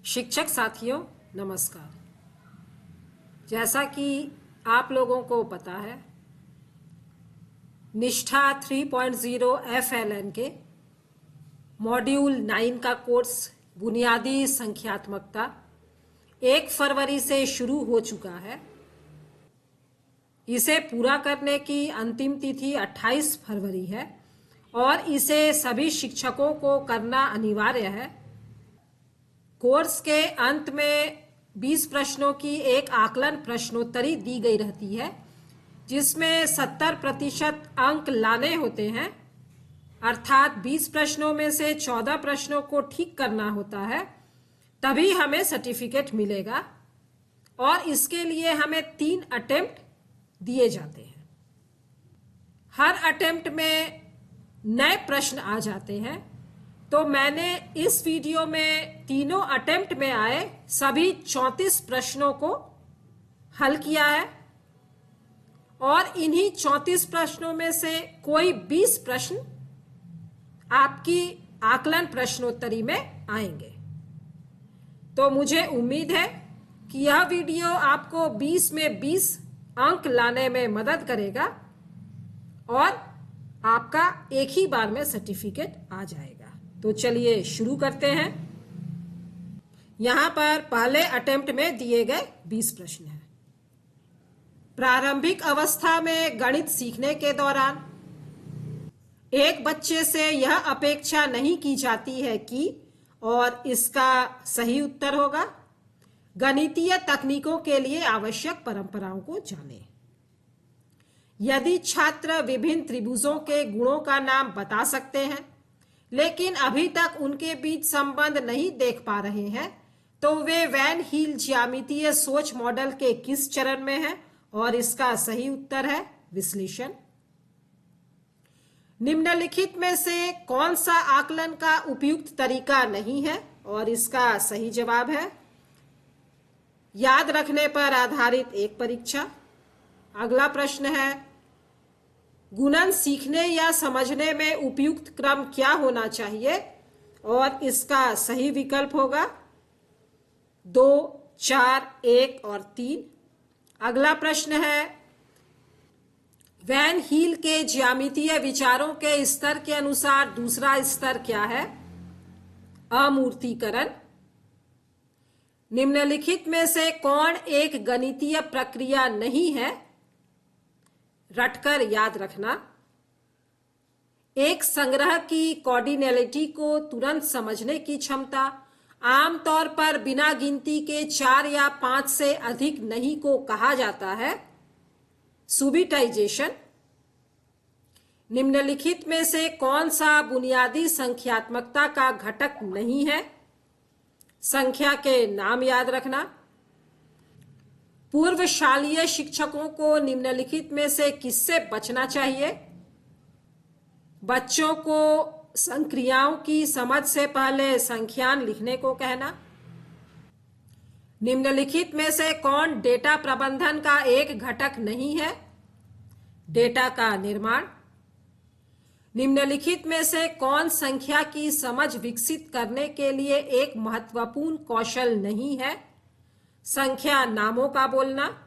शिक्षक साथियों नमस्कार। जैसा कि आप लोगों को पता है, निष्ठा 3.0 FLN के मॉड्यूल 9 का कोर्स बुनियादी संख्यात्मकता 1 फरवरी से शुरू हो चुका है। इसे पूरा करने की अंतिम तिथि 28 फरवरी है और इसे सभी शिक्षकों को करना अनिवार्य है। कोर्स के अंत में 20 प्रश्नों की एक आकलन प्रश्नोत्तरी दी गई रहती है, जिसमें 70% अंक लाने होते हैं, अर्थात 20 प्रश्नों में से 14 प्रश्नों को ठीक करना होता है, तभी हमें सर्टिफिकेट मिलेगा। और इसके लिए हमें 3 अटेम्प्ट दिए जाते हैं। हर अटेम्प्ट में नए प्रश्न आ जाते हैं, तो मैंने इस वीडियो में तीनों अटेम्प्ट में आए सभी 34 प्रश्नों को हल किया है और इन्हीं 34 प्रश्नों में से कोई 20 प्रश्न आपकी आकलन प्रश्नोत्तरी में आएंगे। तो मुझे उम्मीद है कि यह वीडियो आपको 20 में 20 अंक लाने में मदद करेगा और आपका एक ही बार में सर्टिफिकेट आ जाएगा। तो चलिए शुरू करते हैं। यहां पर पहले अटेम्प्ट में दिए गए 20 प्रश्न हैं। प्रारंभिक अवस्था में गणित सीखने के दौरान एक बच्चे से यह अपेक्षा नहीं की जाती है कि, और इसका सही उत्तर होगा, गणितीय तकनीकों के लिए आवश्यक परंपराओं को जाने। यदि छात्र विभिन्न त्रिभुजों के गुणों का नाम बता सकते हैं लेकिन अभी तक उनके बीच संबंध नहीं देख पा रहे हैं, तो वे वैन हील ज्यामितीय सोच मॉडल के किस चरण में हैं? और इसका सही उत्तर है विश्लेषण। निम्नलिखित में से कौन सा आकलन का उपयुक्त तरीका नहीं है? और इसका सही जवाब है याद रखने पर आधारित एक परीक्षा। अगला प्रश्न है, गुणन सीखने या समझने में उपयुक्त क्रम क्या होना चाहिए? और इसका सही विकल्प होगा 2, 4, 1 और 3। अगला प्रश्न है, वैन हील के ज्यामितीय विचारों के स्तर के अनुसार दूसरा स्तर क्या है? अमूर्तीकरण। निम्नलिखित में से कौन एक गणितीय प्रक्रिया नहीं है? रटकर याद रखना। एक संग्रह की कॉर्डिनैलिटी को तुरंत समझने की क्षमता आमतौर पर बिना गिनती के 4 या 5 से अधिक नहीं को कहा जाता है सुबिटाइजेशन। निम्नलिखित में से कौन सा बुनियादी संख्यात्मकता का घटक नहीं है? संख्या के नाम याद रखना। पूर्वशालीय शिक्षकों को निम्नलिखित में से किससे बचना चाहिए? बच्चों को संक्रियाओं की समझ से पहले संख्यान लिखने को कहना। निम्नलिखित में से कौन डेटा प्रबंधन का एक घटक नहीं है? डेटा का निर्माण। निम्नलिखित में से कौन संख्या की समझ विकसित करने के लिए एक महत्वपूर्ण कौशल नहीं है? संख्या नामों का बोलना।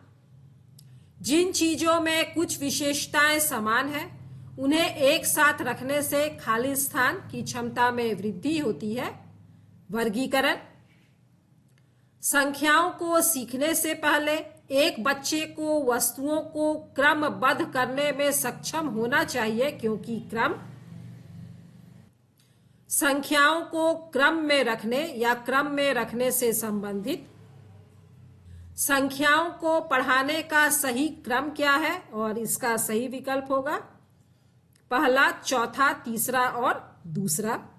जिन चीजों में कुछ विशेषताएं समान हैं, उन्हें एक साथ रखने से खाली स्थान की क्षमता में वृद्धि होती है। वर्गीकरण। संख्याओं को सीखने से पहले एक बच्चे को वस्तुओं को क्रमबद्ध करने में सक्षम होना चाहिए, क्योंकि क्रम संख्याओं को क्रम में रखने या क्रम में रखने से संबंधित। संख्याओं को पढ़ाने का सही क्रम क्या है? और इसका सही विकल्प होगा पहला, चौथा, तीसरा और दूसरा।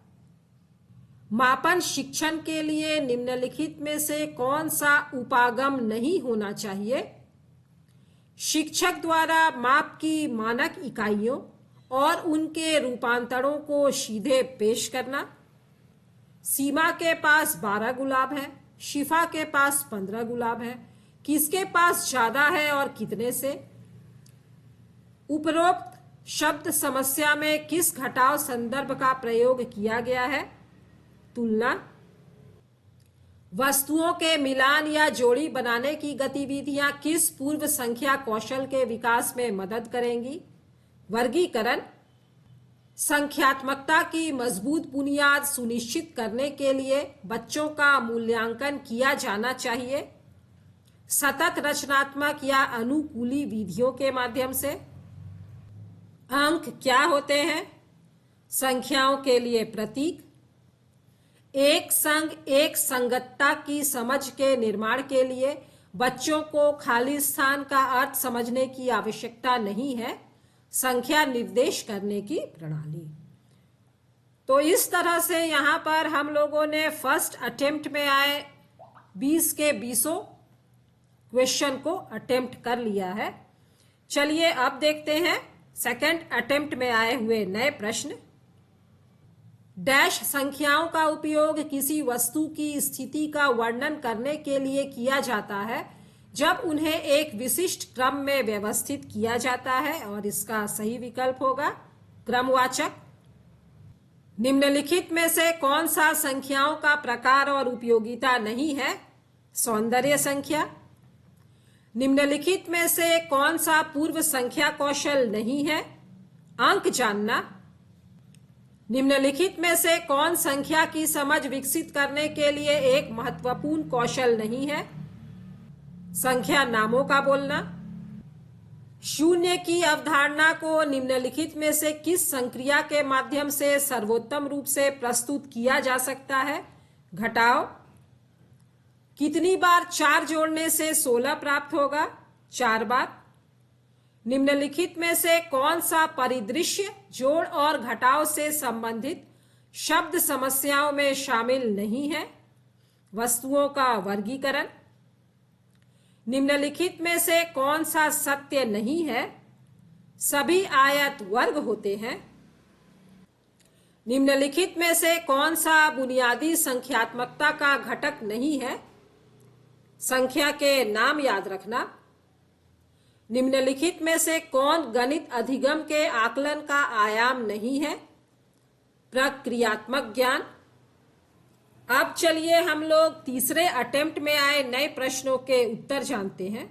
मापन शिक्षण के लिए निम्नलिखित में से कौन सा उपागम नहीं होना चाहिए? शिक्षक द्वारा माप की मानक इकाइयों और उनके रूपांतरों को सीधे पेश करना। सीमा के पास 12 गुलाब है, शिफा के पास 15 गुलाब है, किसके पास ज्यादा है और कितने से? उपरोक्त शब्द समस्या में किस घटाव संदर्भ का प्रयोग किया गया है? तुलना। वस्तुओं के मिलान या जोड़ी बनाने की गतिविधियां किस पूर्व संख्या कौशल के विकास में मदद करेंगी? वर्गीकरण। संख्यात्मकता की मजबूत बुनियाद सुनिश्चित करने के लिए बच्चों का मूल्यांकन किया जाना चाहिए। सतत रचनात्मक या अनुकूली विधियों के माध्यम से। अंक क्या होते हैं? संख्याओं के लिए प्रतीक। एक संग एक संगतता की समझ के निर्माण के लिए बच्चों को खाली स्थान का अर्थ समझने की आवश्यकता नहीं है। संख्या निर्देश करने की प्रणाली। तो इस तरह से यहाँ पर हम लोगों ने फर्स्ट अटेम्प्ट में आए 20 के 20 क्वेश्चन को अटेम्प्ट कर लिया है। चलिए अब देखते हैं सेकंड अटेम्प्ट में आए हुए नए प्रश्न। डैश संख्याओं का उपयोग किसी वस्तु की स्थिति का वर्णन करने के लिए किया जाता है जब उन्हें एक विशिष्ट क्रम में व्यवस्थित किया जाता है, और इसका सही विकल्प होगा क्रमवाचक। निम्नलिखित में से कौन सा संख्याओं का प्रकार और उपयोगिता नहीं है? सौंदर्य संख्या। निम्नलिखित में से कौन सा पूर्व संख्या कौशल नहीं है? अंक जानना। निम्नलिखित में से कौन संख्या की समझ विकसित करने के लिए एक महत्वपूर्ण कौशल नहीं है? संख्या नामों का बोलना। शून्य की अवधारणा को निम्नलिखित में से किस संक्रिया के माध्यम से सर्वोत्तम रूप से प्रस्तुत किया जा सकता है? घटाओ। कितनी बार 4 जोड़ने से 16 प्राप्त होगा? 4 बार। निम्नलिखित में से कौन सा परिदृश्य जोड़ और घटाव से संबंधित शब्द समस्याओं में शामिल नहीं है? वस्तुओं का वर्गीकरण। निम्नलिखित में से कौन सा सत्य नहीं है? सभी आयत वर्ग होते हैं। निम्नलिखित में से कौन सा बुनियादी संख्यात्मकता का घटक नहीं है? संख्या के नाम याद रखना। निम्नलिखित में से कौन गणित अधिगम के आकलन का आयाम नहीं है? प्रक्रियात्मक ज्ञान। अब चलिए हम लोग तीसरे अटेम्प्ट में आए नए प्रश्नों के उत्तर जानते हैं।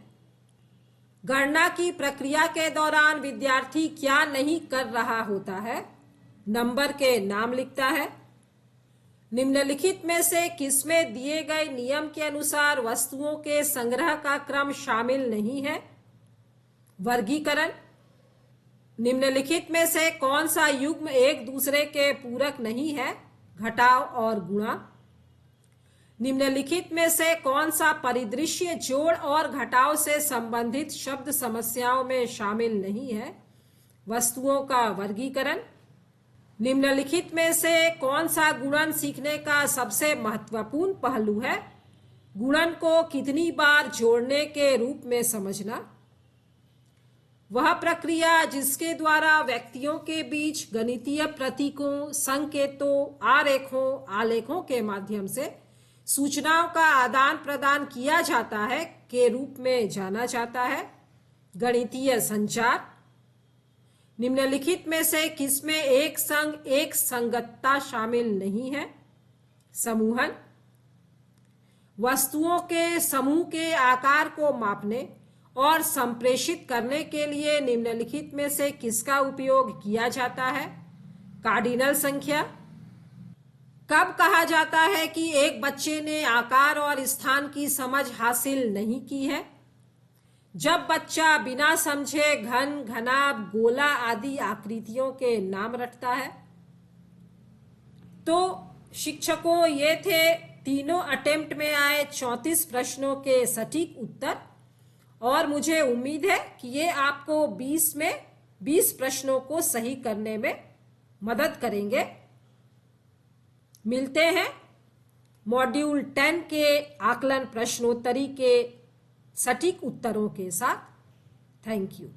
गणना की प्रक्रिया के दौरान विद्यार्थी क्या नहीं कर रहा होता है? नंबर के नाम लिखता है। निम्नलिखित में से किसमें दिए गए नियम के अनुसार वस्तुओं के संग्रह का क्रम शामिल नहीं है? वर्गीकरण। निम्नलिखित में से कौन सा युग्म एक दूसरे के पूरक नहीं है? घटाव और गुणा। निम्नलिखित में से कौन सा परिदृश्य जोड़ और घटाव से संबंधित शब्द समस्याओं में शामिल नहीं है? वस्तुओं का वर्गीकरण। निम्नलिखित में से कौन सा गुणन सीखने का सबसे महत्वपूर्ण पहलू है? गुणन को कितनी बार जोड़ने के रूप में समझना। वह प्रक्रिया जिसके द्वारा व्यक्तियों के बीच गणितीय प्रतीकों, संकेतों, आरेखों, आलेखों के माध्यम से सूचनाओं का आदान प्रदान किया जाता है के रूप में जाना जाता है गणितीय संचार। निम्नलिखित में से किसमें एक संग एक संगतता शामिल नहीं है? समूहन। वस्तुओं के समूह के आकार को मापने और संप्रेषित करने के लिए निम्नलिखित में से किसका उपयोग किया जाता है? कार्डिनल संख्या। कब कहा जाता है कि एक बच्चे ने आकार और स्थान की समझ हासिल नहीं की है? जब बच्चा बिना समझे घन, घनाभ, गोला आदि आकृतियों के नाम रटता है। तो शिक्षकों, ये थे तीनों अटेम्प्ट में आए 34 प्रश्नों के सटीक उत्तर, और मुझे उम्मीद है कि ये आपको 20 में 20 प्रश्नों को सही करने में मदद करेंगे। मिलते हैं मॉड्यूल 10 के आकलन प्रश्नोत्तरी के सटीक उत्तरों के साथ। Thank you.